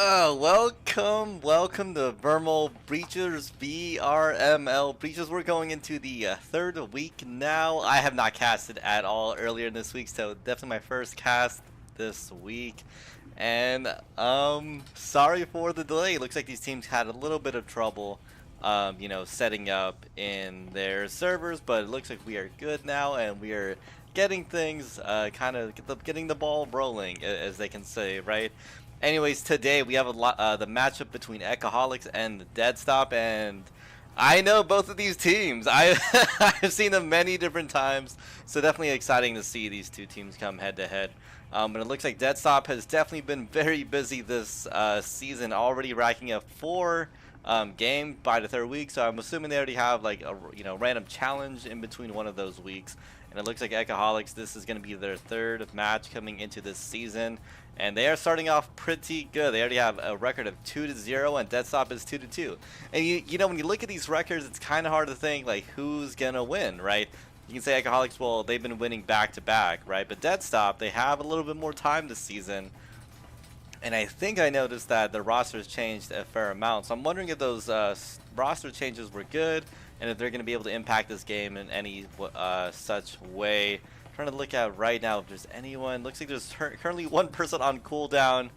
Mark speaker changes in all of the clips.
Speaker 1: Welcome to Vermal Breachers VRML Breachers. We're going into the third week now. I have not casted at all earlier in this week, so definitely my first cast this week. And sorry for the delay. It looks like these teams had a little bit of trouble, setting up in their servers, but it looks like we are good now, and we are getting things getting the ball rolling, as they can say, right? Anyways, today we have the matchup between Echoholics and the Dead Stop, and I know both of these teams. I've seen them many different times, so definitely exciting to see these two teams come head to head. But it looks like Dead Stop has definitely been very busy this season, already racking up 4 game by the third week. So I'm assuming they already have like a random challenge in between one of those weeks. And it looks like Echoholics, this is going to be their third match coming into this season. And they are starting off pretty good. They already have a record of 2-0, and Dead Stop is 2-2. And you know, when you look at these records, it's kind of hard to think like who's gonna win, right? You can say Echoholics, well, they've been winning back to back, right? But Dead Stop, they have a little bit more time this season. And I think I noticed that the rosters changed a fair amount. So I'm wondering if those roster changes were good, and if they're going to be able to impact this game in any such way. I'm trying to look at right now if there's anyone. Looks like there's currently one person on cooldown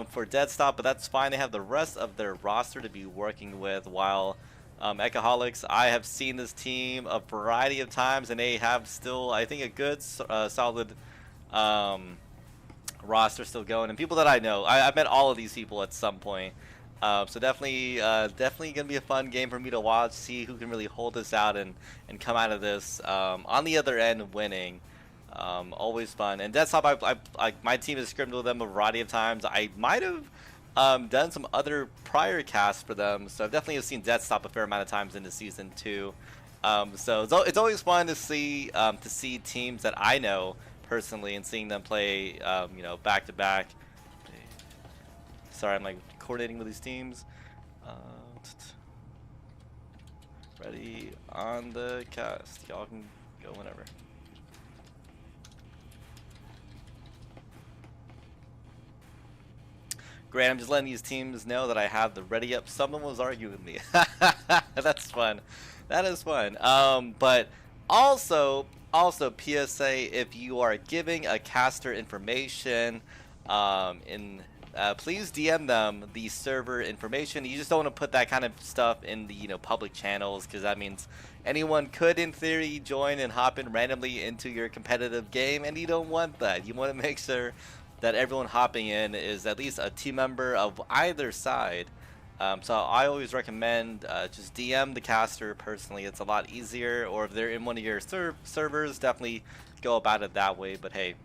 Speaker 1: for Dead Stop, but that's fine. They have the rest of their roster to be working with, while Echoholics, I have seen this team a variety of times, and they have still, I think, a good solid roster still going, and people that I know. I've met all of these people at some point. So definitely gonna be a fun game for me to watch, see who can really hold this out and come out of this on the other end winning. Always fun. And Dead Stop, my team has scrimmaged with them a variety of times. I might have done some other prior casts for them, so I've definitely seen Dead Stop a fair amount of times into season 2. So it's always fun to see teams that I know personally and seeing them play back to back. Sorry, I'm like coordinating with these teams. Ready on the cast. Y'all can go whenever. Great, I'm just letting these teams know that I have the ready up. Someone was arguing with me. That's fun. That is fun. But also PSA, if you are giving a caster information please DM them the server information. You just don't want to put that kind of stuff in the public channels, because that means anyone could in theory join and hop in randomly into your competitive game, and you don't want that. You want to make sure that everyone hopping in is at least a team member of either side. So I always recommend just DM the caster personally. It's a lot easier, or if they're in one of your servers, definitely go about it that way. But hey,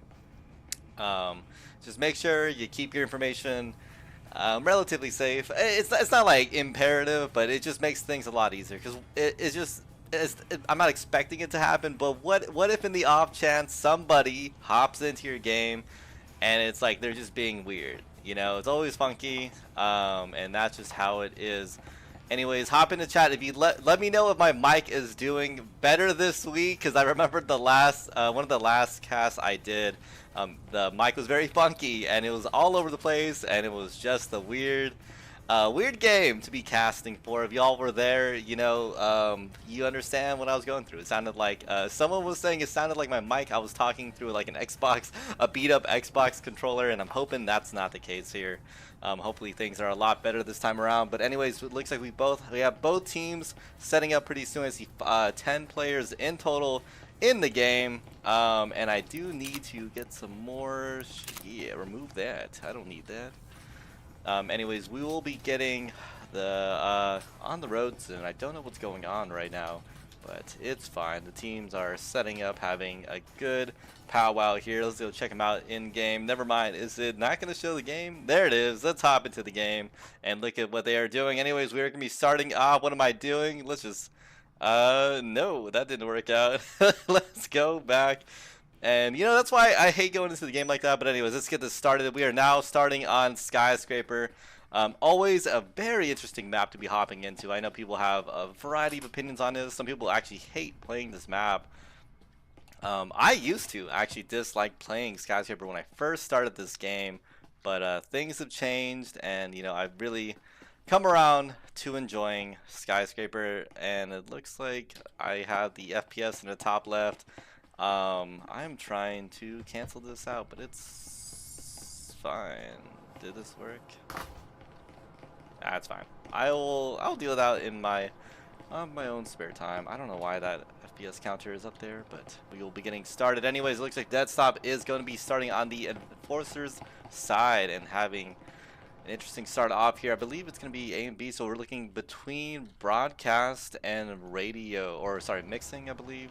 Speaker 1: just make sure you keep your information relatively safe. It's not like imperative, but it just makes things a lot easier, because I'm not expecting it to happen, but what if in the off chance somebody hops into your game and it's like they're just being weird? It's always funky, and that's just how it is. Anyways, hop in the chat if you let me know if my mic is doing better this week, because I remembered the last one of the last casts I did. The mic was very funky, and it was all over the place, and it was just a weird game to be casting for. If y'all were there, you understand what I was going through. It sounded like someone was saying it sounded like my mic. I was talking through like a beat up Xbox controller, and I'm hoping that's not the case here. Hopefully things are a lot better this time around. But anyways, it looks like we have both teams setting up pretty soon. I see 10 players in total in the game, and I do need to get some more. Yeah, remove that. I don't need that. Anyways, we will be getting the on the road soon. I don't know what's going on right now, but it's fine. The teams are setting up, having a good powwow here. Let's go check them out in game. Never mind, is it not going to show the game? There it is. Let's hop into the game and look at what they are doing. Anyways, we're going to be starting off. What am I doing? Let's just no, that didn't work out. Let's go back. And that's why I hate going into the game like that. But anyways, let's get this started. We are now starting on Skyscraper. Always a very interesting map to be hopping into. I know people have a variety of opinions on this. Some people actually hate playing this map. I used to actually dislike playing Skyscraper when I first started this game. But things have changed, and you know, I've really come around to enjoying Skyscraper, and it looks like I have the FPS in the top left. I'm trying to cancel this out, but it's fine. Did this work? That's fine. I'll deal with that in my own spare time. I don't know why that FPS counter is up there, but we will be getting started. Anyways, it looks like Dead Stop is going to be starting on the Enforcers side and having an interesting start off here. I believe it's going to be A and B, so we're looking between broadcast and radio, or sorry, mixing, I believe.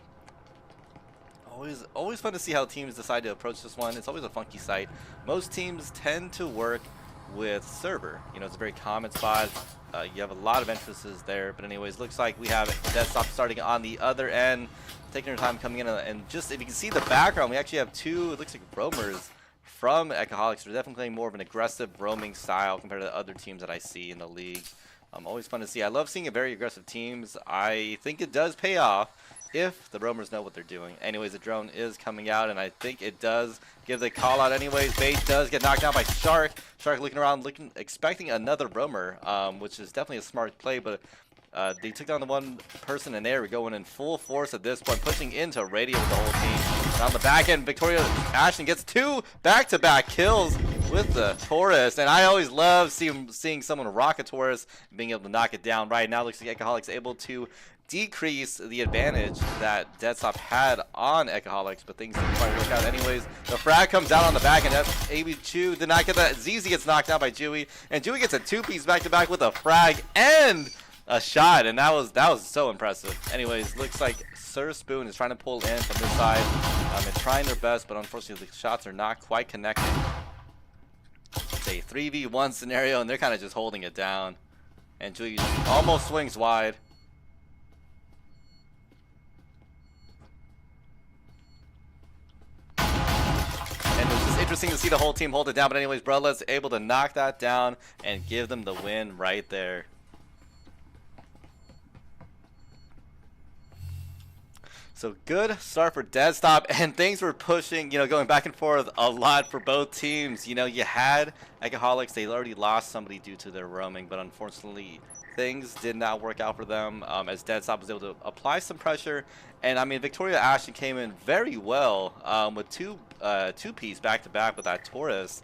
Speaker 1: Always fun to see how teams decide to approach this one. It's always a funky site. Most teams tend to work with server. You know, it's a very common spot. You have a lot of entrances there, but anyways, looks like we have Desktop starting on the other end, taking their time coming in, and just if you can see the background, we actually have two, it looks like roamers from Echoholics. They're definitely playing more of an aggressive roaming style compared to other teams that I see in the league. Always fun to see. I love seeing very aggressive teams. I think it does pay off if the roamers know what they're doing. Anyways, the drone is coming out, and I think it does give the call out anyways. Bait does get knocked down by Shark. Shark looking around, expecting another roamer, which is definitely a smart play, but they took down the one person in there. We're going in full force at this point, pushing into radio with the whole team. And on the back end, Victoria Ashton gets two back-to-back kills with the Taurus, and I always love seeing someone rock a Taurus and being able to knock it down. Right now, looks like Echoholics able to decrease the advantage that Deadstop had on Echoholics, but things didn't quite work out anyways. The frag comes out on the back, and AB Chew did not get that. ZZ gets knocked out by Dewey, and Dewey gets a two-piece back-to-back with a frag and a shot, and that was so impressive. Anyways, looks like Sir Spoon is trying to pull in from this side. They're trying their best, but unfortunately the shots are not quite connected. It's a 3v1 scenario, and they're kind of just holding it down. And Dewey almost swings wide. And it was just interesting to see the whole team hold it down. But anyways, Brother's able to knock that down and give them the win right there. So good start for Deadstop, and things were pushing, you know, going back and forth a lot for both teams. You know, you had Echoholics, they already lost somebody due to their roaming, but unfortunately things did not work out for them as Deadstop was able to apply some pressure. And I mean, Victoria Ashton came in very well with two-piece back-to-back with that Taurus.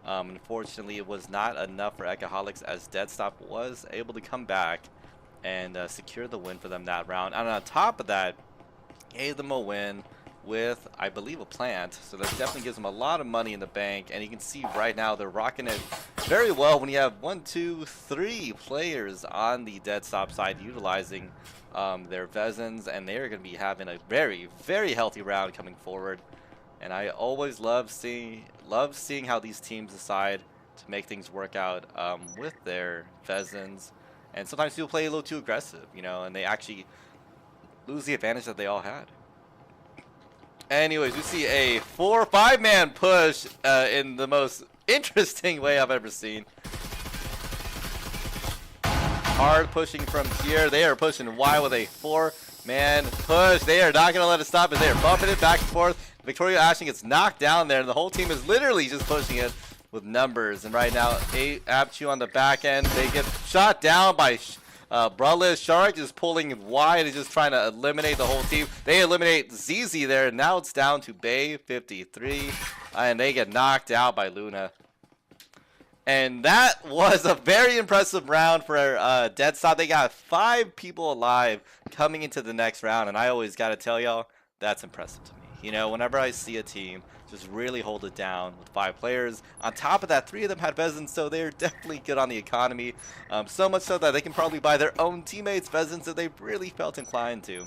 Speaker 1: Unfortunately, it was not enough for Echoholics as Deadstop was able to come back and secure the win for them that round. And on top of that, gave them a win with, I believe, a plant. So that definitely gives them a lot of money in the bank. And you can see right now they're rocking it very well when you have 1, 2, 3 players on the Deadstop side utilizing their Vezins, and they're going to be having a very, very healthy round coming forward. And I always love seeing how these teams decide to make things work out with their Vezins. And sometimes people play a little too aggressive, you know, and they actually lose the advantage that they all had. Anyways, we see a 4-5-man push in the most interesting way I've ever seen. Hard pushing from here. They are pushing wide with a 4-man push. They are not going to let it stop, as they are bumping it back and forth. Victoria Ashton gets knocked down there, and the whole team is literally just pushing it with numbers. And right now, Abchu on the back end. They get shot down by Brother's Shark, just pulling wide and just trying to eliminate the whole team. They eliminate ZZ there. Now it's down to Bay 53, and they get knocked out by Luna. And that was a very impressive round for Deadstop. They got 5 people alive coming into the next round, and I always got to tell y'all, that's impressive to me. You know, whenever I see a team just really hold it down with 5 players. On top of that, 3 of them had Vezins, so they're definitely good on the economy. So much so that they can probably buy their own teammates Vezins if they really felt inclined to.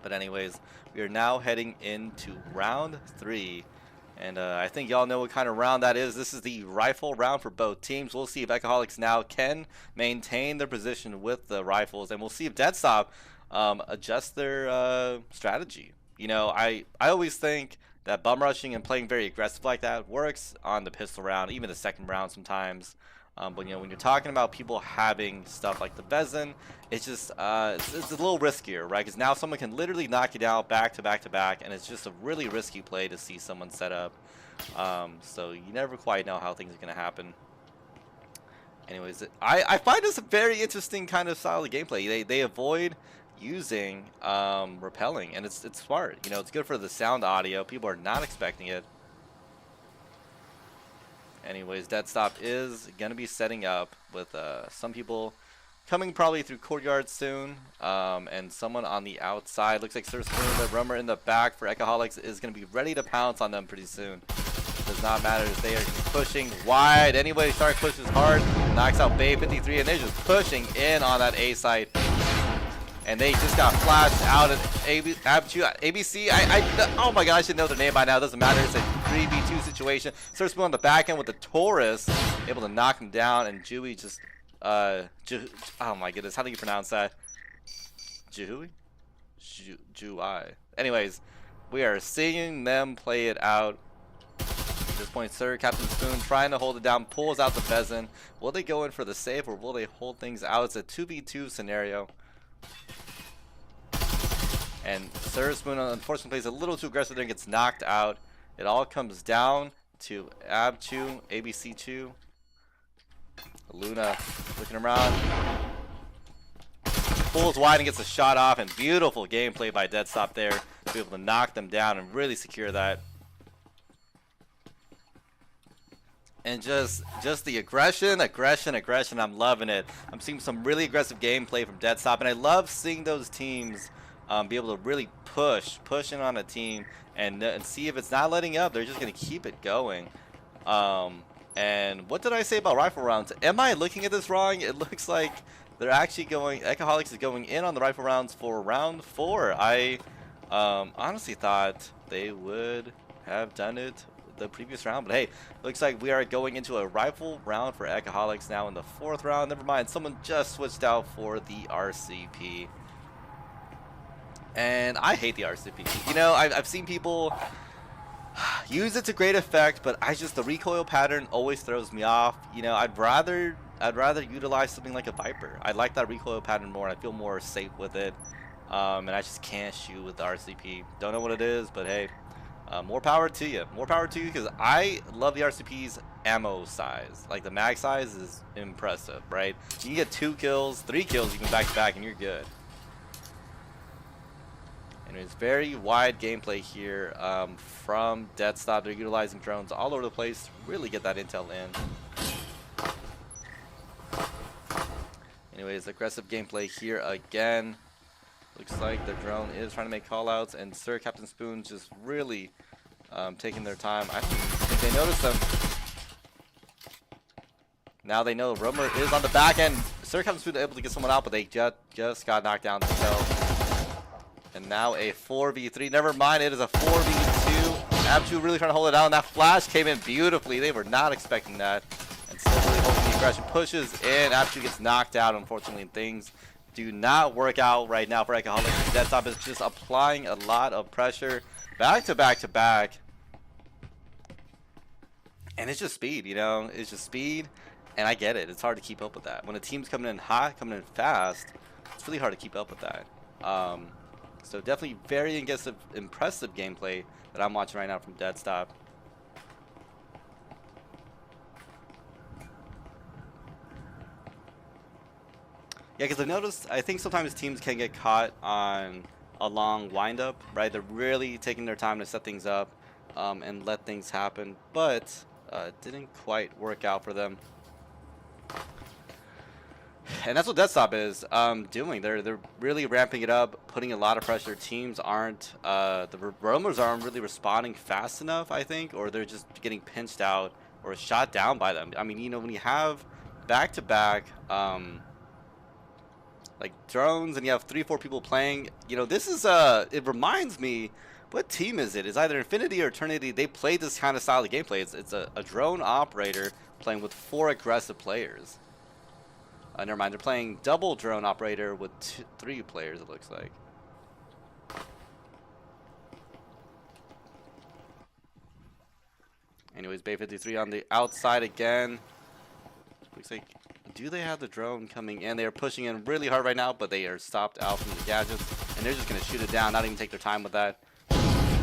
Speaker 1: But anyways, we are now heading into round 3. And I think y'all know what kind of round that is. This is the rifle round for both teams. We'll see if Echoholics now can maintain their position with the rifles. And we'll see if Deadstop adjusts their strategy. You know, I always think that bum rushing and playing very aggressive like that works on the pistol round, even the second round sometimes. But you know, when you're talking about people having stuff like the Vezin, it's just it's a little riskier, right? Because now someone can literally knock you down back to back to back, and it's just a really risky play to see someone set up. So you never quite know how things are gonna happen. Anyways, I find this a very interesting kind of style of gameplay. They avoid using repelling, and it's smart. You know, it's good for the sound audio. People are not expecting it. Anyways, Dead Stop is gonna be setting up with some people coming probably through courtyard soon, and someone on the outside. Looks like Sir Spoon, the rummer in the back for Echoholics, is gonna be ready to pounce on them pretty soon. Does not matter if they are pushing wide. Anyway, Shark pushes hard, knocks out Bay 53, and they're just pushing in on that A site. And they just got flashed out at ABC. Oh my god, I should know their name by now. It doesn't matter. It's a 3v2 situation. Sir Spoon on the back end with the Taurus, able to knock him down, and Jui just oh my goodness, how do you pronounce that? Jui? Jui. Anyways, we are seeing them play it out. At this point, Sir Captain Spoon trying to hold it down, pulls out the Vezin. Will they go in for the save, or will they hold things out? It's a 2v2 scenario. And Sir Spoon unfortunately plays a little too aggressive and gets knocked out. It all comes down to Abchu, ABC2. Luna looking around. Pulls wide and gets a shot off, and beautiful gameplay by Dead Stop there to be able to knock them down and really secure that. And just the aggression. I'm loving it. I'm seeing some really aggressive gameplay from Dead Stop, and I love seeing those teams be able to really push in on a team and see if it's not letting up. They're just going to keep it going. And what did I say about rifle rounds? Am I looking at this wrong? It looks like they're actually going, Echoholics is going in on the rifle rounds for round 4. I honestly thought they would have done it the previous round, but hey, looks like we are going into a rifle round for Echoholics now in the 4th round. Never mind, someone just switched out for the RCP. And I hate the RCP. You know, I've seen people use it to great effect, but the recoil pattern always throws me off. You know, I'd rather utilize something like a Viper. I like that recoil pattern more, and I feel more safe with it. And I just can't shoot with the RCP. Don't know what it is, but hey, more power to you. More power to you, because I love the RCP's ammo size. Like, the mag size is impressive, right? You can get 2 kills, 3 kills, even back to back, and you're good. And it's very wide gameplay here from Dead Stop. They're utilizing drones all over the place to really get that intel in. Anyways, aggressive gameplay here again. Looks like the drone is trying to make callouts, and Sir Captain Spoon just really taking their time. I think they noticed them. Now they know Romer is on the back end. Sir Captain Spoon able to get someone out, but they just got knocked down themselves. And now a 4v3. Never mind, it is a 4v2. Abchu really trying to hold it down. That flash came in beautifully. They were not expecting that. And still really holding the aggression. Pushes in. Abchu gets knocked out, unfortunately, and things do not work out right now for Echoholics. Dead Stop is just applying a lot of pressure back to back to back. And it's just speed, you know? It's just speed. And I get it. It's hard to keep up with that. When a team's coming in hot, coming in fast, it's really hard to keep up with that. So definitely very impressive gameplay that I'm watching right now from Dead Stop. Yeah, because I've noticed, I think sometimes teams can get caught on a long windup, right? They're really taking their time to set things up and let things happen, but it didn't quite work out for them. And that's what Dead Stop is doing. They're really ramping it up, putting a lot of pressure. Teams aren't, the roamers aren't really responding fast enough, I think, or they're just getting pinched out or shot down by them. I mean, you know, when you have back-to-back, like drones, and you have 3-4 people playing, you know, this is, it reminds me, what team is it? It's either Infinity or Eternity. They play this kind of style of gameplay. It's a drone operator playing with 4 aggressive players. Never mind, they're playing double drone operator with 3 players, it looks like. Anyways, Bay 53 on the outside again. Looks like, do they have the drone coming in? They are pushing in really hard right now, but they are stopped out from the gadgets, and they're just going to shoot it down, not even take their time with that.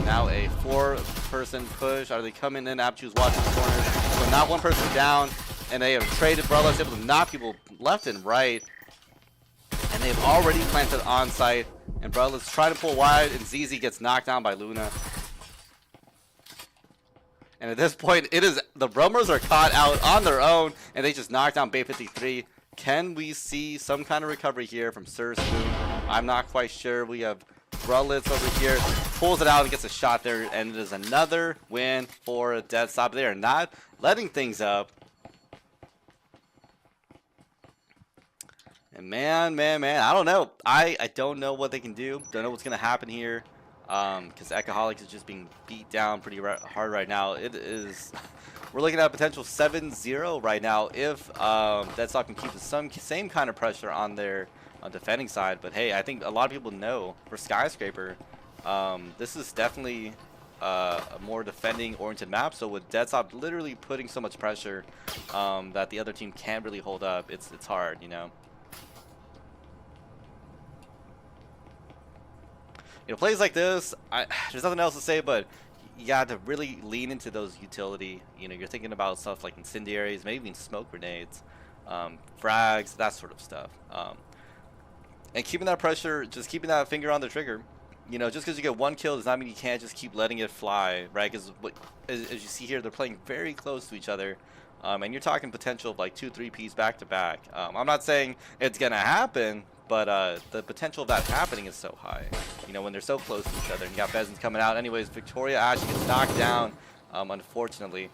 Speaker 1: Now a 4-person push. Are they coming in? Aptu's watching the corners. So not one person down, and they have traded. Brother's able to knock people left and right, and they've already planted on site. And Brother's trying to pull wide, and ZZ gets knocked down by Luna. And at this point, it is the Brummers are caught out on their own, and they just knocked down Bay 53. Can we see some kind of recovery here from Sir Spoon? I'm not quite sure. We have Brulitz over here, pulls it out and gets a shot there, and it is another win for Dead Stop. They are not letting things up. And man, I don't know. I don't know what they can do. Don't know what's going to happen here. Because Echoholics is just being beat down pretty hard right now. It is, we're looking at a potential 7-0 right now if Dead Stop can keep the same kind of pressure on their defending side. But hey, I think a lot of people know for Skyscraper, this is definitely a more defending oriented map. So with Dead Stop literally putting so much pressure that the other team can't really hold up, it's hard, you know. You know, plays like this, there's nothing else to say, but you got to really lean into those utility. You know, you're thinking about stuff like incendiaries, maybe even smoke grenades, frags, that sort of stuff. And keeping that pressure, just keeping that finger on the trigger. You know, just because you get one kill does not mean you can't just keep letting it fly, right? Because as you see here, they're playing very close to each other. And you're talking potential of like 2-3 Ps back to back. I'm not saying it's going to happen, but the potential of that happening is so high. You know, when they're so close to each other. And you got Bezins coming out. Anyways, Victoria actually gets knocked down, unfortunately.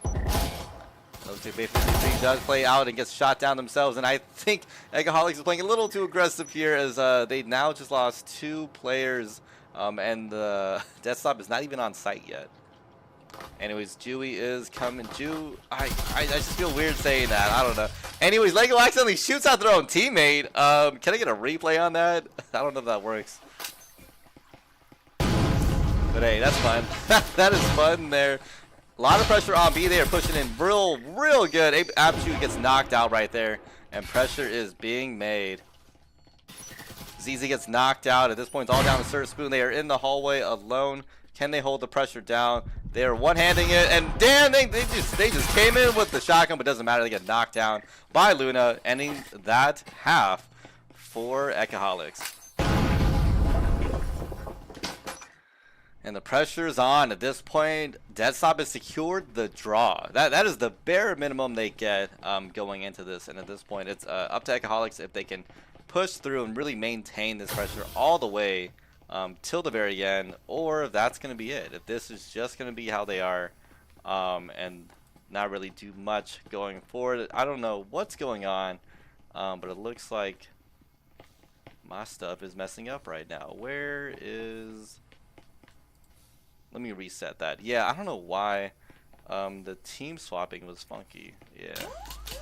Speaker 1: Looks like Bay 53 does play out and gets shot down themselves. And I think Echoholics is playing a little too aggressive here as they now just lost 2 players. And the Death Stop is not even on site yet. Anyways, Dewey is coming. I just feel weird saying that. I don't know. Anyways, Lego accidentally shoots out their own teammate. Can I get a replay on that? I don't know if that works. But hey, that's fun. That is fun there. A lot of pressure on B. They are pushing in real good. Aptu gets knocked out right there. And pressure is being made. ZZ gets knocked out. At this point, it's all down to Sir Spoon. They are in the hallway alone. Can they hold the pressure down? They are one-handing it, and damn, they just came in with the shotgun, but it doesn't matter. They get knocked down by Luna, ending that half for Echoholics. And the pressure is on. At this point, Dead Stop has secured the draw. That is the bare minimum they get going into this. And at this point, it's up to Echoholics if they can push through and really maintain this pressure all the way till the very end, or if that's going to be it. If this is just going to be how they are and not really do much going forward. I don't know what's going on, but it looks like my stuff is messing up right now. Where is... Let me reset that. Yeah, I don't know why the team swapping was funky. Yeah.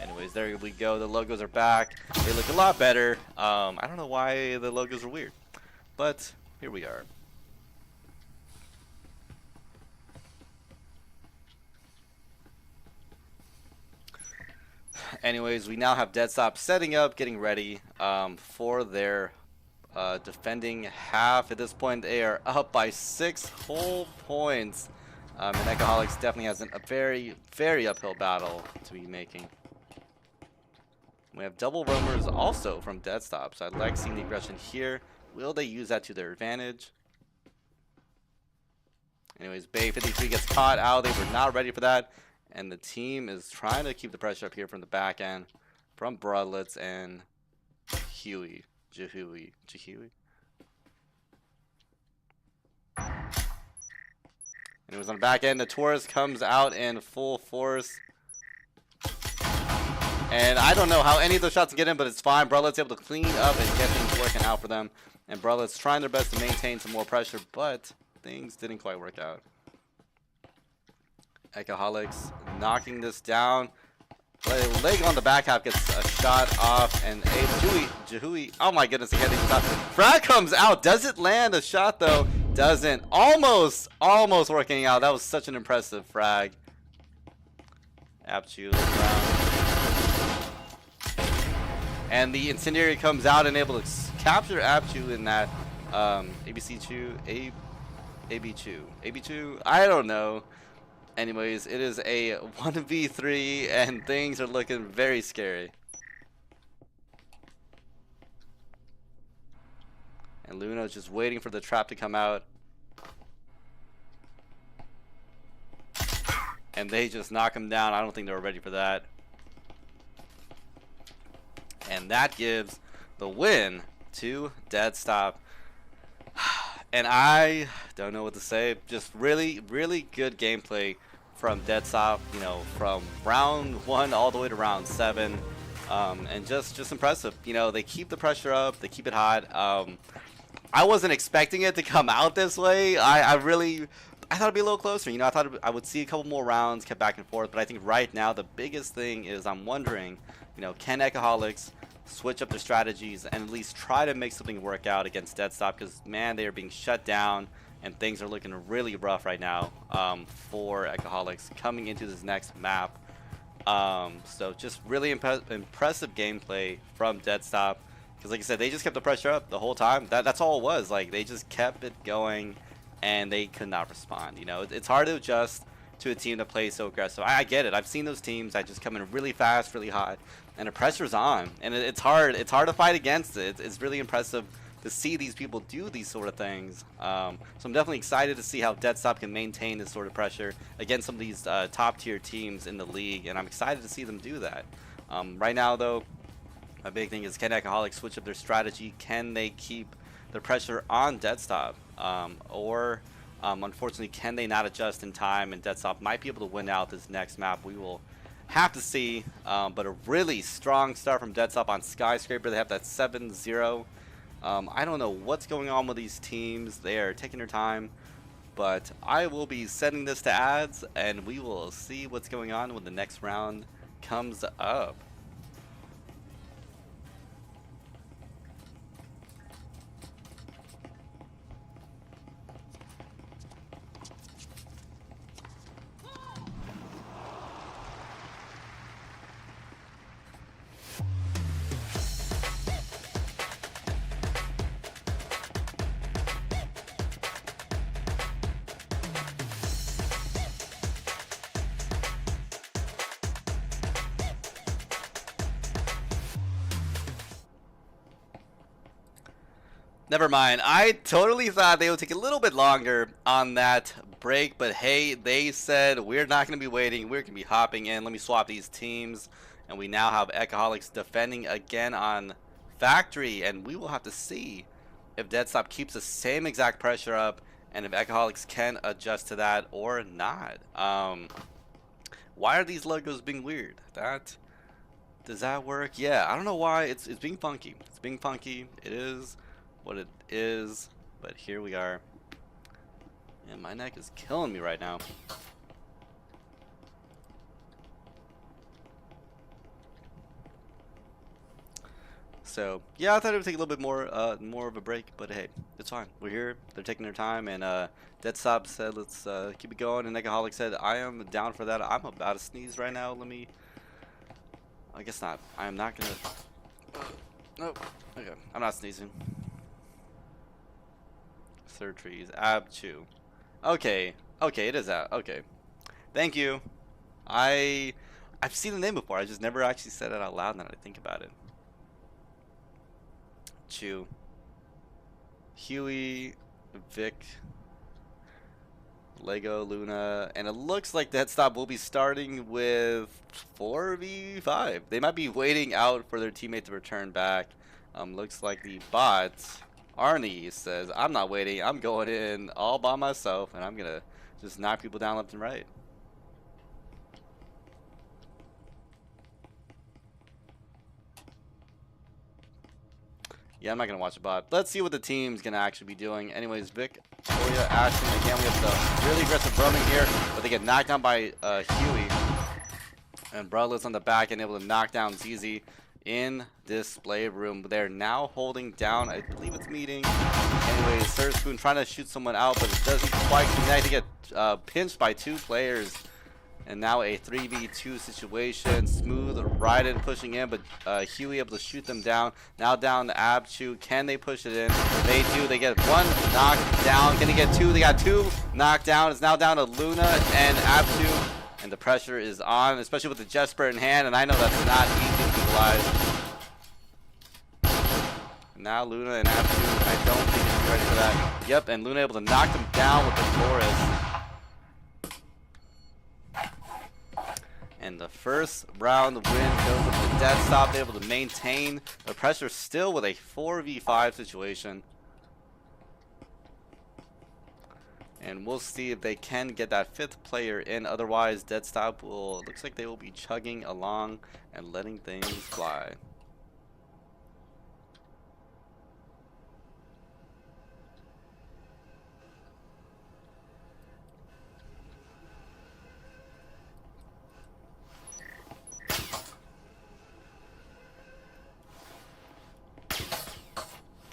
Speaker 1: Anyways, there we go. The logos are back. They look a lot better. I don't know why the logos are weird, but here we are. Anyways, we now have Dead Stop setting up, getting ready for their defending half. At this point, they are up by 6 whole points. And Echoholics definitely has a very uphill battle to be making. We have double roamers also from Dead Stop, so I like seeing the aggression here. Will they use that to their advantage? Anyways, Bay 53 gets caught out. They were not ready for that. And the team is trying to keep the pressure up here from the back end from Broadlets and Jehuey. And it was on the back end. The Taurus comes out in full force. And I don't know how any of those shots get in, but it's fine. Broadlet's able to clean up and get things working out for them. And Broadlet's trying their best to maintain some more pressure, but things didn't quite work out. Echoholics knocking this down. Leg on the back half gets a shot off, and Jehuey, oh my goodness, again, Frag comes out. Does it land a shot though? Doesn't. Almost working out. That was such an impressive frag. Aptu And the Incendiary comes out and able to capture Abchu in that ABC Chu, AB Chu, I don't know. Anyways, it is a 1v3 and things are looking very scary. And Luna's just waiting for the trap to come out. And they just knock him down. I don't think they were ready for that. And that gives the win to Deadstop. And I don't know what to say. Just really, really good gameplay from Deadstop. You know, from round 1 all the way to round 7. And just impressive. You know, they keep the pressure up. They keep it hot. I wasn't expecting it to come out this way. I thought it'd be a little closer. You know, I thought I would see a couple more rounds, kept back and forth. But I think right now the biggest thing is I'm wondering, you know, can Echoholics switch up their strategies and at least try to make something work out against Deadstop? Because, man, they are being shut down and things are looking really rough right now for Echoholics coming into this next map. So just really impressive gameplay from Deadstop. Because, like I said, they just kept the pressure up the whole time. That's all it was. Like, they just kept it going, and they could not respond. You know, it's hard to adjust to a team that plays so aggressive. I get it. I've seen those teams that just come in really fast, really hot, and the pressure's on. And it's hard. It's hard to fight against it. It's really impressive to see these people do these sort of things. So I'm definitely excited to see how Deadstop can maintain this sort of pressure against some of these top-tier teams in the league, and I'm excited to see them do that. Right now, though, my big thing is, can Echoholics switch up their strategy? Can they keep the pressure on Deadstop? Unfortunately, can they not adjust in time and Deadstop might be able to win out this next map? We will have to see. But a really strong start from Deadstop on Skyscraper. They have that 7-0. I don't know what's going on with these teams. They are taking their time. But I will be sending this to ads, and we will see what's going on when the next round comes up. Never mind. I totally thought they would take a little bit longer on that break, but hey, they said we're not going to be waiting. We're going to be hopping in. Let me swap these teams, and we now have Echoholics defending again on Factory, and we will have to see if Deadstop keeps the same exact pressure up and if Echoholics can adjust to that or not. Why are these logos being weird? Does that work? Yeah, I don't know why. It's being funky. It's being funky. It is what it is, but here we are. And my neck is killing me right now. So yeah, I thought it would take a little bit more of a break, but hey, it's fine. We're here. They're taking their time, and Deadstop said let's keep it going, and Echoholic said I am down for that. I'm about to sneeze right now. I guess not. I am not gonna. Nope. Okay, I'm not sneezing. Third trees. Abchu. Okay. Okay, it is out. Okay. Thank you. I've seen the name before. I just never actually said it out loud now that I think about it. Chu. Huey, Vic, Lego, Luna, and it looks like Deadstop will be starting with 4v5. They might be waiting out for their teammate to return back. Looks like the bot Arnie says, I'm not waiting, I'm going in all by myself, and I'm gonna just knock people down left and right. Yeah, I'm not gonna watch the bot. Let's see what the team's gonna actually be doing. Anyways, Vic, Toya, Ashton, again we have the really aggressive roaming here, but they get knocked down by Huey. And Broadlet's on the back and able to knock down ZZ in display room. They're now holding down, I believe it's meeting. Anyways, Third Spoon trying to shoot someone out, but it doesn't quite connect. They get pinched by two players. And now a 3v2 situation. Smooth Raiden pushing in, but Huey able to shoot them down. Now down to Abchu. Can they push it in? They do. They get one knocked down. Can they get two? They got two knocked down. It's now down to Luna and Abchu. And the pressure is on, especially with the Jesper in hand. And I know that's not easy to utilize. Now Luna and Abchu, I don't think it's ready for that. Yep, and Luna able to knock them down with the Chorus. And the first round win goes with the dead stop, able to maintain the pressure still with a 4v5 situation. And we'll see if they can get that 5th player in. Otherwise, dead stop will, looks like they will be chugging along and letting things fly.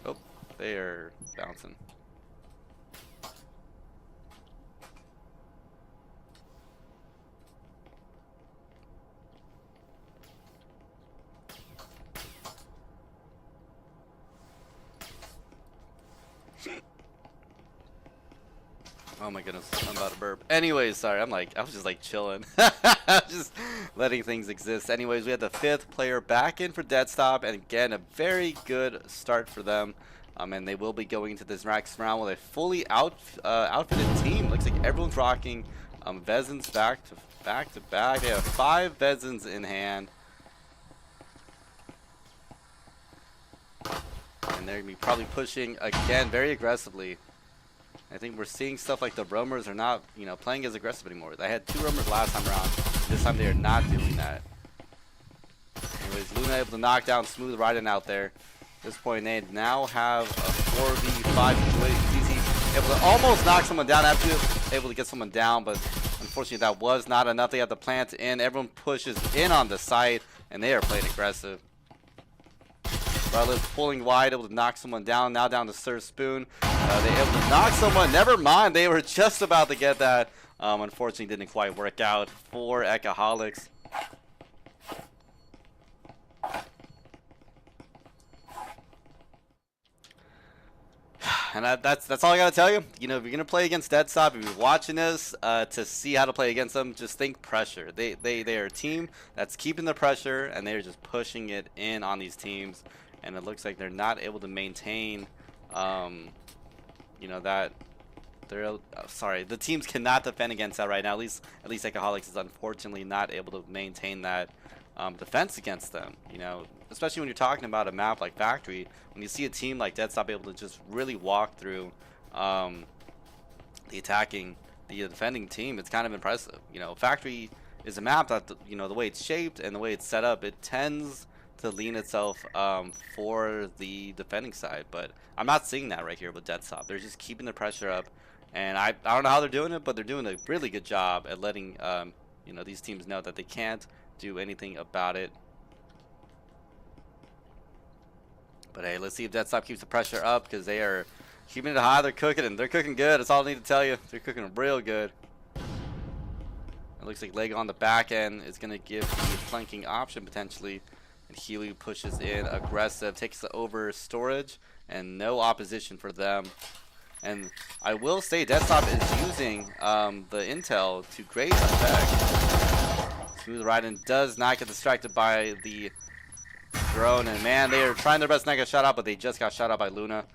Speaker 1: Oh, they are bouncing. Oh my goodness, I'm about to burp. Anyways, sorry, I was just like chilling. Just letting things exist. Anyways, we had the 5th player back in for dead stop, and again, a very good start for them. And they will be going into this next round with a fully outfitted team. Looks like everyone's rocking Vezins back to back. They have 5 Vezins in hand. And they're going to be probably pushing again very aggressively. I think we're seeing stuff like the roamers are not, playing as aggressive anymore. I had 2 roamers last time around. This time they are not doing that. Anyways, Luna able to knock down Smooth Raiden out there. At this point, they now have a 4v5 situation. ZZ able to almost knock someone down after able to get someone down, but unfortunately that was not enough. They have to plant in. Everyone pushes in on the site, and they are playing aggressive. Bartlett's pulling wide, able to knock someone down. Now down to Sir Spoon. They able to knock someone. Never mind, they were just about to get that. Unfortunately, didn't quite work out for Echoholics. And that's all I gotta tell you. If you're gonna play against Dead Stop, if you're watching this to see how to play against them, just think pressure. They are a team that's keeping the pressure, and they're just pushing it in on these teams. And it looks like they're not able to maintain, that they're sorry, the teams cannot defend against that right now. At least Echoholics is unfortunately not able to maintain that defense against them. Especially when you're talking about a map like Factory, when you see a team like Dead Stop able to just really walk through the defending team, it's kind of impressive. Factory is a map that the way it's shaped and the way it's set up, it tends to lean itself for the defending side, but I'm not seeing that right here with Dead Stop. They're just keeping the pressure up, and I don't know how they're doing it, but they're doing a really good job at letting these teams know that they can't do anything about it. But hey, let's see if Dead Stop keeps the pressure up, because they are keeping it high. They're cooking, and they're cooking good. That's all I need to tell you. They're cooking real good. It looks like Leg on the back end is going to give the flanking option potentially. And Huey pushes in aggressive, takes the over storage, and no opposition for them. And I will say Dead Stop is using the intel to great effect. Smooth Raiden does not get distracted by the drone, and man, they are trying their best not to get shot out, but they just got shot out by Luna.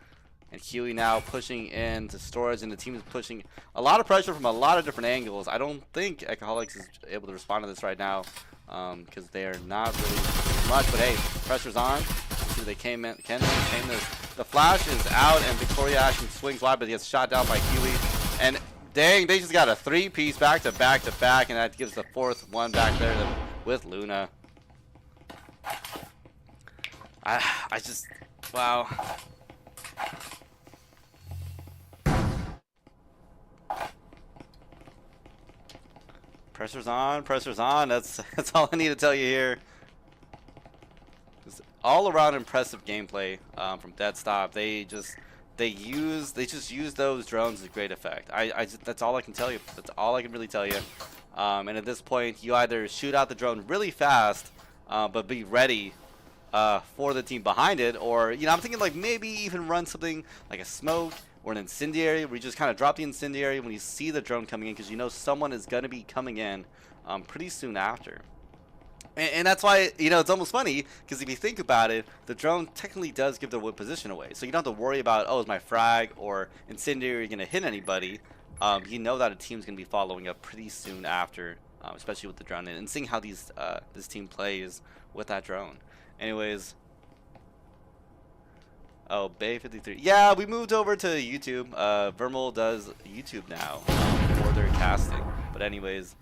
Speaker 1: And Huey now pushing into storage, and the team is pushing a lot of pressure from a lot of different angles. I don't think Echoholics is able to respond to this right now, because they are not really much. But hey, pressure's on. See if they can maintain this. The flash is out, and Victoria Ashton swings wide, but he gets shot down by Huey. And dang, they just got a 3-piece back to back to back, and that gives the 4th one back there with Luna. I just, wow. Pressure's on, pressure's on. That's all I need to tell you here. Just all around impressive gameplay from Dead Stop. They just use those drones to great effect. That's all I can tell you. That's all I can really tell you. And at this point, you either shoot out the drone really fast, but be ready for the team behind it, or I'm thinking like maybe even run something like a smoke or an incendiary, where you just kind of drop the incendiary when you see the drone coming in, because someone is going to be coming in pretty soon after. And that's why, it's almost funny, because if you think about it, the drone technically does give their position away. So you don't have to worry about, oh, is my frag or incendiary going to hit anybody? You know that a team's going to be following up pretty soon after, especially with the drone in, and seeing how this team plays with that drone. Anyways. Oh, Bay 53. Yeah, we moved over to YouTube. VRML does YouTube now for their casting. But anyways,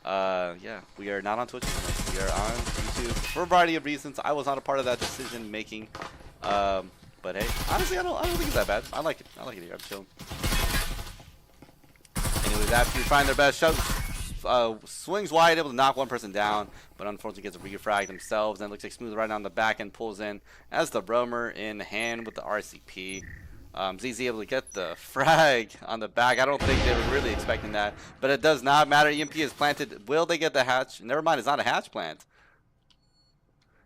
Speaker 1: yeah, we are not on Twitch anymore. We are on YouTube for a variety of reasons. I was not a part of that decision making. But hey, honestly, I don't think it's that bad. I like it. I like it here. I'm chilling. Anyways, after you find their best shot, swings wide, able to knock one person down, but unfortunately gets refragged themselves. And it looks like Smooth right on the back end pulls in as the roamer in hand with the RCP. ZZ able to get the frag on the back. I don't think they were really expecting that, but it does not matter. EMP is planted. Will they get the hatch? Never mind, it's not a hatch plant.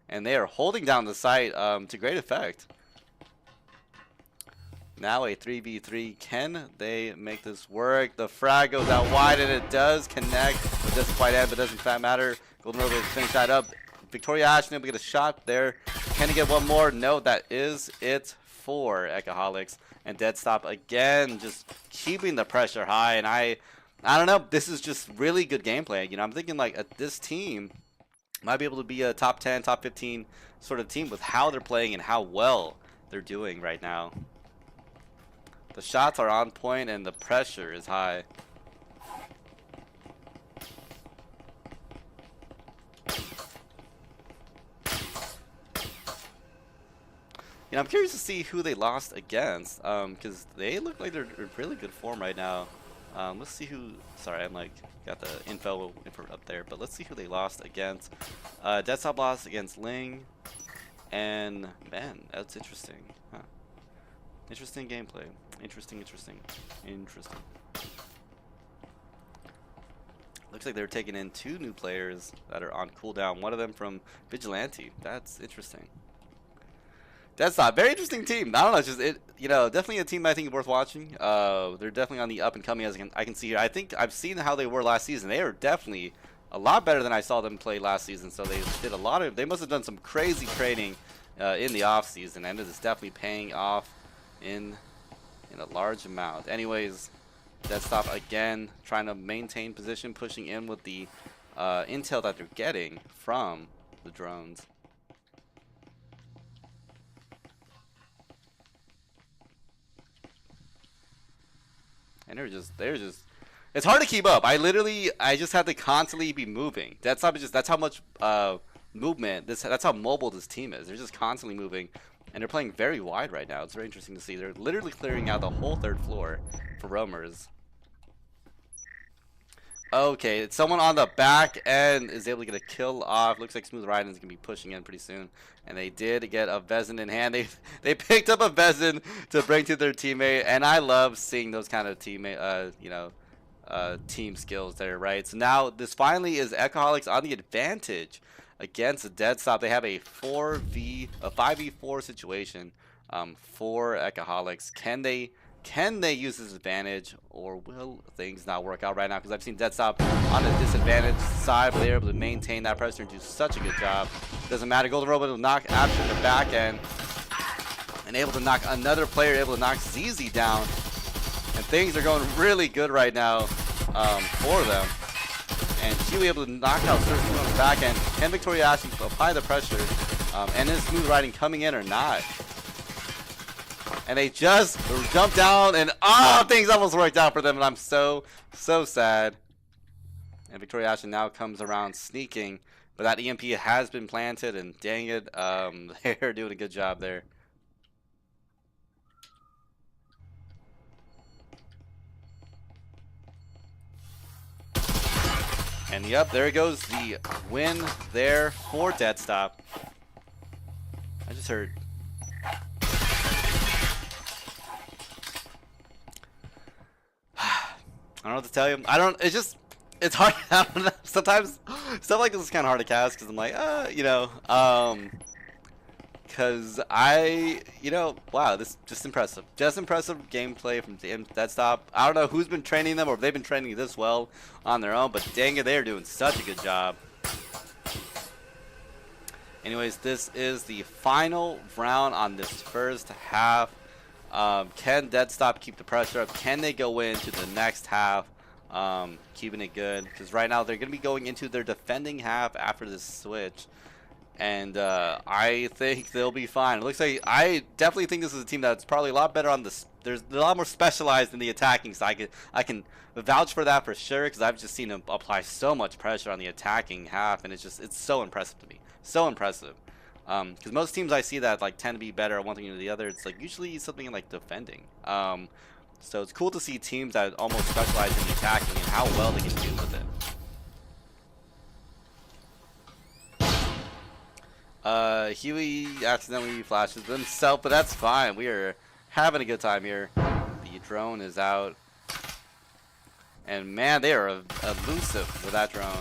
Speaker 1: And they are holding down the site to great effect. Now a 3v3. Can they make this work? The frag goes out wide and it does connect. It doesn't quite end, but doesn't matter. Golden Rover finish that up. Victoria Ashton able to get a shot there. Can he get one more? No, that is it for Echoholics. And Dead Stop again, just keeping the pressure high. And I don't know. This is just really good gameplay. I'm thinking like this team might be able to be a top 10, top 15 sort of team with how they're playing and how well they're doing right now. The shots are on point and the pressure is high. I'm curious to see who they lost against, because they look like they're in really good form right now. Let's see who. Sorry, I'm like got the info up there, but let's see who they lost against. Dead Stop lost against Ling, and man, that's interesting. Huh. Interesting gameplay. Interesting. Looks like they're taking in 2 new players that are on cooldown. One of them from Vigilante. That's interesting. That's not very interesting team. I don't know. It's just definitely a team I think is worth watching. They're definitely on the up and coming, as I can see here. I think I've seen how they were last season. They are definitely a lot better than I saw them play last season. So they did a lot of. They must have done some crazy training in the off season, and it is definitely paying off in a large amount. Anyways, Dead Stop again trying to maintain position, pushing in with the intel that they're getting from the drones. And they're just it's hard to keep up. I just have to constantly be moving. That's how much movement that's how mobile this team is. They're just constantly moving. And they're playing very wide right now. It's very interesting to see. They're literally clearing out the whole 3rd floor for roamers. Okay, someone on the back end is able to get a kill off. Looks like Smooth Riding is going to be pushing in pretty soon. And they did get a Vezin in hand. They picked up a Vezin to bring to their teammate. And I love seeing those kind of teammate, team skills there, right? So now this finally is Echoholics on the advantage against a Dead Stop. They have a 5v4 situation for Echoholics. Can they use this advantage, or will things not work out right now? Because I've seen Dead Stop on the disadvantaged side, but they're able to maintain that pressure and do such a good job. Doesn't matter. Golden Robot will knock after the back end, and able to knock another player, able to knock ZZ down, and things are going really good right now for them. And Huey able to knock out Cersei on the back end. Can Victoria Ashton apply the pressure? And is Smooth Riding coming in or not? And they just jumped down, and things almost worked out for them. And I'm so sad. And Victoria Ashton now comes around sneaking, but that EMP has been planted, and dang it, they're doing a good job there. And yep, there goes the win there for Dead Stop. I just heard. I don't know what to tell you. It's just,
Speaker 2: It's hard. I don't know. Sometimes stuff like this is kind of hard to cast because I'm like, you know, because wow, this just impressive. Just impressive gameplay from Dead Stop. I don't know who's been training them or if they've been training this well on their own, but dang it, they're doing such a good job. Anyways, this is the final round on this first half. Can Dead Stop keep the pressure up? Can they go into the next half? Keeping it good, because right now they're going to be going into their defending half after this switch, and I think they'll be fine. It looks like I definitely think this is a team that's probably a lot better on this. They're a lot more specialized in the attacking side. I can vouch for that for sure, because I've just seen them apply so much pressure on the attacking half, and it's so impressive to me. So impressive. Because most teams I see that like tend to be better at one thing or the other, it's like usually something like defending. So it's cool to see teams that almost specialize in attacking and how well they can do with it. Huey accidentally flashes himself, but that's fine. We are having a good time here. The drone is out. And man, they are elusive with that drone.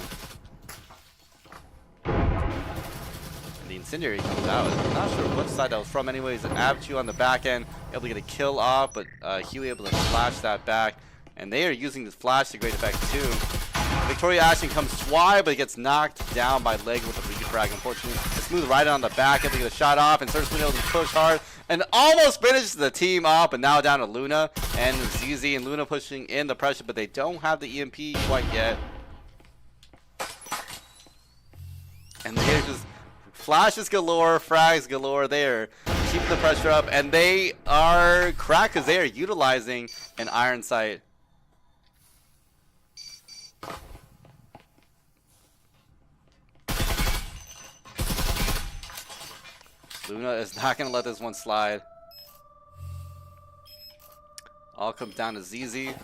Speaker 2: And the incendiary comes out. I'm not sure what side that was from anyways. Abchu on the back end, able to get a kill off, but Huey able to flash that back. And they are using this flash to great effect too. Victoria Ashton comes wide, but he gets knocked down by Leg with a refrag. Unfortunately, a smooth right on the back, able to get a shot off, and starts able to push hard and almost finishes the team off. But now down to Luna and ZZ, and Luna pushing in the pressure, but they don't have the EMP quite yet. And they're just flashes galore, frags galore. They are keeping the pressure up, and they are cracked because they are utilizing an iron sight. Luna is not going to let this one slide. All comes down to ZZ.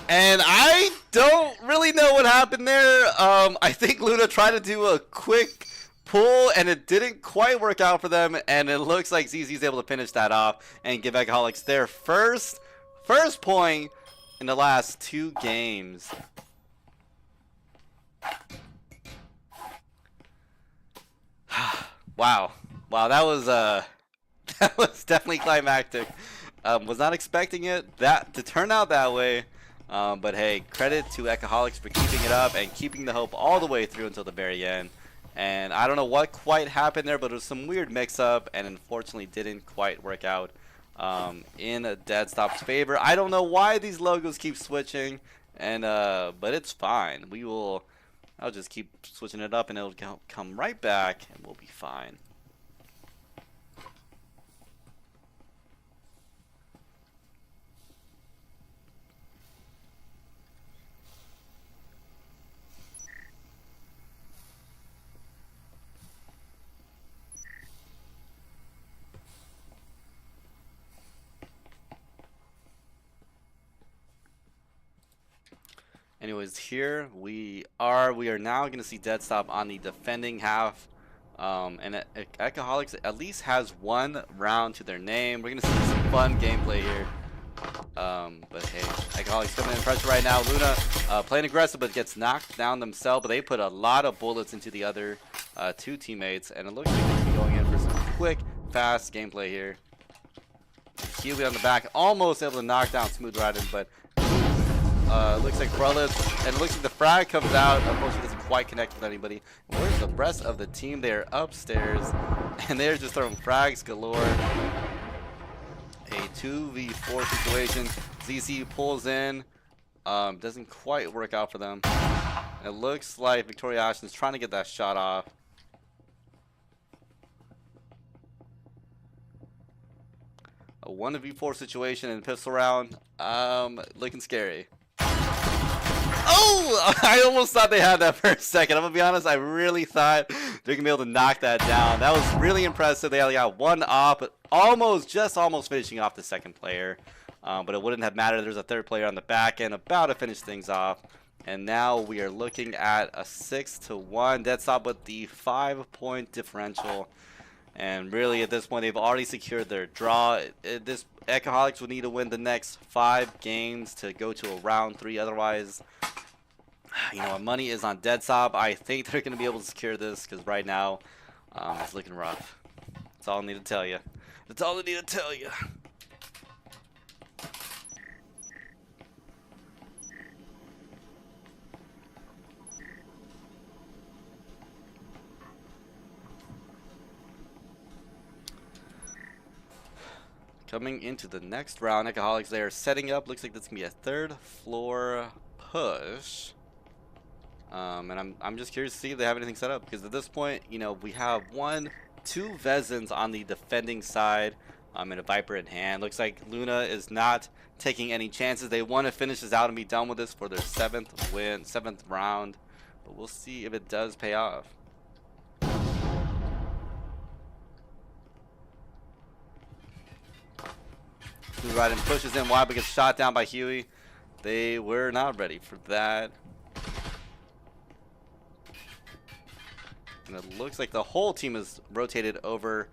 Speaker 2: And I don't really know what happened there. I think Luna tried to do a quick pull, and it didn't quite work out for them. And it looks like ZZ's able to finish that off and give Echoholics their first point in the last 2 games. Wow, that was that was definitely climactic. Was not expecting it to turn out that way. But hey, credit to Echoholics for keeping it up and keeping the hope all the way through until the very end. And I don't know what quite happened there, but it was some weird mix-up, and unfortunately didn't quite work out in a Dead Stop's favor. I don't know why these logos keep switching, and but it's fine. I'll just keep switching it up, and it'll come right back, and we'll be fine. Anyways, here we are now going to see Dead Stop on the defending half. And Echoholics at least has 1 round to their name. We're going to see some fun gameplay here. But hey, Echoholics coming in pressure right now. Luna playing aggressive, but gets knocked down themselves. But they put a lot of bullets into the other 2 teammates. And it looks like they're going in for some quick, fast gameplay here. Huey on the back, almost able to knock down Smooth Riding, but looks like bullets, and it looks like the frag comes out. Unfortunately, doesn't quite connect with anybody. Where's the rest of the team? They're upstairs, and they're just throwing frags galore. A 2v4 situation. ZZ pulls in. Doesn't quite work out for them. It looks like Victoria Ashton's trying to get that shot off. A 1v4 situation in pistol round. Looking scary. Oh! I almost thought they had that for a second. I'm gonna be honest, I really thought they're gonna be able to knock that down. That was really impressive. They only got 1 off, but almost finishing off the second player. But it wouldn't have mattered. There's a 3rd player on the back end about to finish things off. And now we are looking at a 6-1. Dead Stop with the 5-point differential. And really, at this point, they've already secured their draw. This Echoholics will need to win the next 5 games to go to a round 3. Otherwise, you know, money is on Dead Stop. I think they're going to be able to secure this because right now, it's looking rough. That's all I need to tell you. That's all I need to tell you. Coming into the next round, Echoholics, they are setting up. Looks like this can be a 3rd floor push. And I'm just curious to see if they have anything set up, because at this point, you know, we have 2 Vezins on the defending side, and a Viper in hand. Looks like Luna is not taking any chances. They want to finish this out and be done with this for their 7th round, but we'll see if it does pay off. Right, and pushes in wide but gets shot down by Huey. They were not ready for that. And it looks like the whole team is rotated over,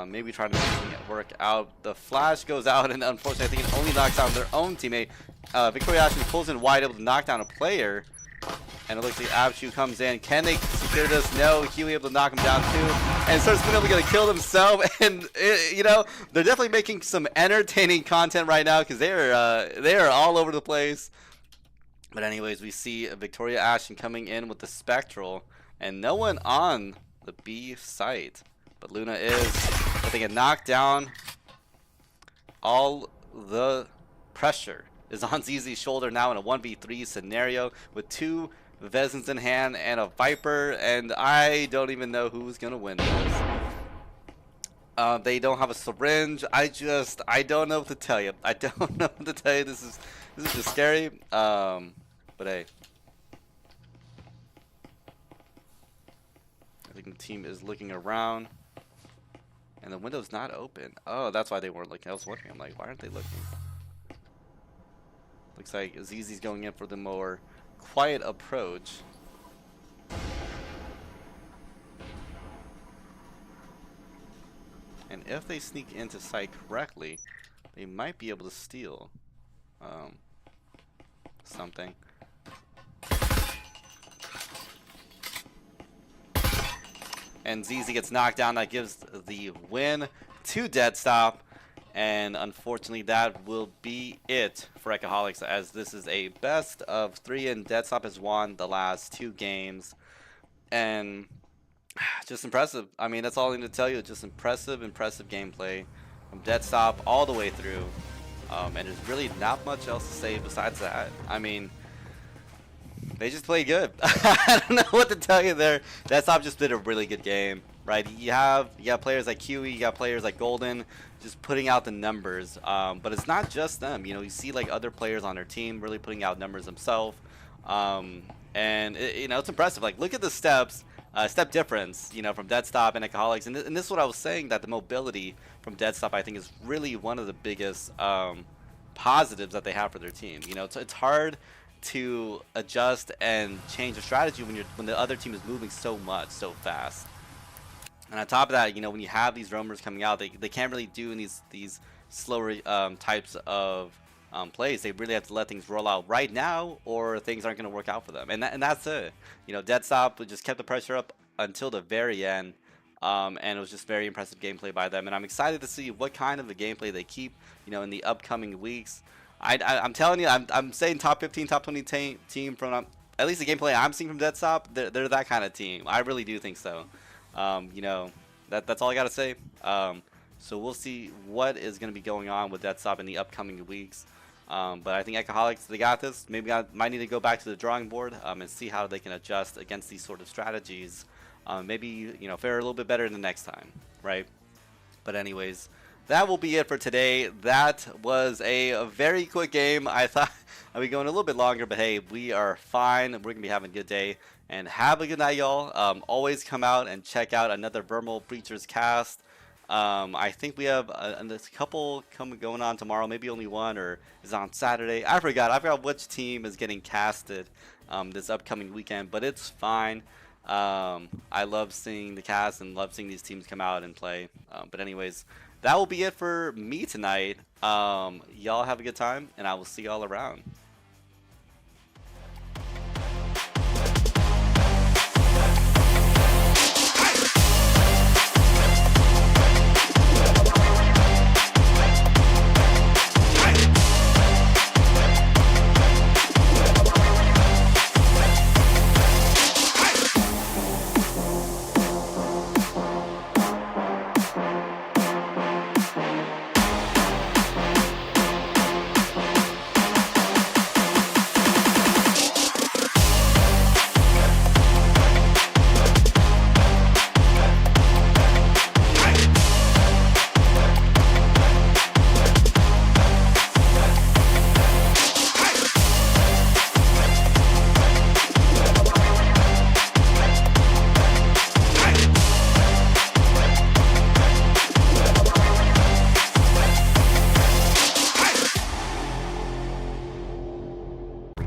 Speaker 2: maybe trying to make it work out. The flash goes out, and unfortunately I think it only knocks down their own teammate. Victoria actually pulls in wide, able to knock down a player. And it looks like Abshu comes in. Can they secure this? No. Huey able to knock him down too. And starts being able to get a kill themselves. And you know, they're definitely making some entertaining content right now because they are all over the place. But anyways, we see Victoria Ashton coming in with the Spectral, and no one on the B site. But Luna is. But they get knocked down. All the pressure is on ZZ's shoulder now in a 1v3 scenario with 2 Vezins in hand and a Viper, and I don't even know who's gonna win this. They don't have a syringe. I don't know what to tell you. I don't know what to tell you. This is just scary. But hey, I think the team is looking around, and the window's not open. Oh, that's why they weren't looking. I was wondering. I'm like, why aren't they looking? Looks like ZZ's going in for the more quiet approach. And if they sneak into site correctly, they might be able to steal something. And ZZ gets knocked down. That gives the win to Dead Stop. And unfortunately, that will be it for Echoholics, as this is a best of 3, and Dead Stop has won the last 2 games. And just impressive. I mean, that's all I need to tell you. Just impressive gameplay from Dead Stop all the way through. And there's really not much else to say besides that. I mean, they just played good. I don't know what to tell you there. Dead Stop just did a really good game, right? You have players like Huey, you got players like Golden, just putting out the numbers. But it's not just them. You know, you see like other players on their team really putting out numbers themselves. And you know, it's impressive. Like, look at the step difference, you know, from Dead Stop and Echoholics. And this is what I was saying, that the mobility from Dead Stop, I think, is really one of the biggest positives that they have for their team. You know, it's hard to adjust and change the strategy when the other team is moving so much, so fast. And on top of that, you know, when you have these roamers coming out, they can't really do these slower types of plays. They really have to let things roll out right now, or things aren't going to work out for them. And that's it. You know, Dead Stop just kept the pressure up until the very end. And it was just very impressive gameplay by them. And I'm excited to see what kind of a gameplay they keep, you know, in the upcoming weeks. I'm telling you, I'm saying top 15, top 20 team from at least the gameplay I'm seeing from Dead Stop. They're that kind of team. I really do think so. You know, that's all I gotta say. So we'll see what is going to be going on with Dead Stop in the upcoming weeks. But I think Echoholics, they got this. Maybe I might need to go back to the drawing board and see how they can adjust against these sort of strategies. Maybe, you know, fare a little bit better the next time, right? But anyways, that will be it for today. That was a very quick game. I thought I'd be going a little bit longer, but hey, we are fine. We're going to be having a good day. And have a good night, y'all. Always come out and check out another VRML Preachers cast. I think we have a couple going on tomorrow. Maybe only one, or is on Saturday. I forgot which team is getting casted this upcoming weekend, but it's fine. I love seeing the cast and love seeing these teams come out and play. But anyways, that will be it for me tonight. Y'all have a good time, and I will see y'all around.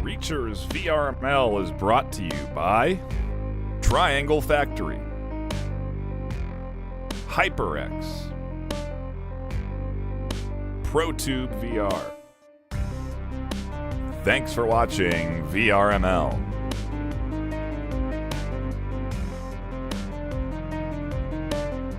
Speaker 3: Reacher's VRML is brought to you by Triangle Factory, HyperX, ProTube VR. Thanks for watching VRML.